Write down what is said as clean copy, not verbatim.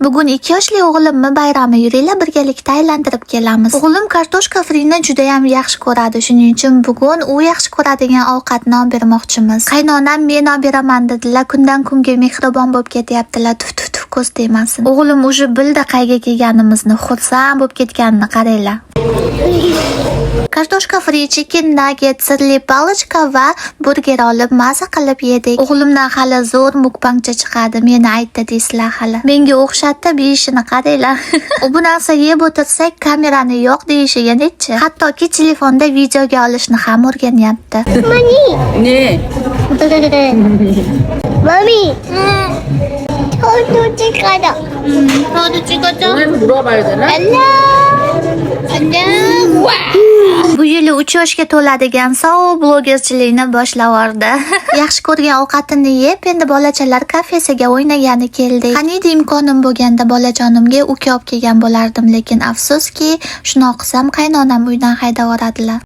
Bugun 2 yoshli o'g'limni bayrami, yuringlar birgalikda aylantirib kelamiz. O'g'lim kartoshka frini juda ham yaxshi ko'radi. Shuning uchun bugun u yaxshi ko'radigan ovqatni olib bermoqchimiz. Qaynonam men olib beraman dedilar. Kundan kunga mehribon bo'lib ketyaptilar. Tuf ko'z tegmasin. O'g'lim уже bildi qayga kelganimizni, xursand bo'lib ketganini qaranglar. Kartoshka fri, chicken nugget, sirli palochka va burger olib maza qilib yedik. O'g'limdan hali zo'r mukbangcha chiqadi. Meni aytdi deysizlar hali. Menga o'xshatdi beyishini qaranglar. U bu narsa yeb o'tirsak kamerani yo'q deyishiga netchi. Hattoki telefonda videoga olishni ham o'rganyapti. Mami. Ne? Mami. 저도 찍어줘. Hadi chiqacha. Onu 물어봐야 되나? 안녕. 와. Bu yili 3 yoshga to'ladigan Sao blogerchilikni boshlab yubordi. Yaxshi ko'rgan ovqatini yeb, endi bolachalar kafesiga o'ynagani keldik. Qaniydi imkonim bo'lganda bolajonimga uka olib kelgan bo'lardim, lekin afsuski, shuni qilsam qaynonam uydan haydab yuboradilar.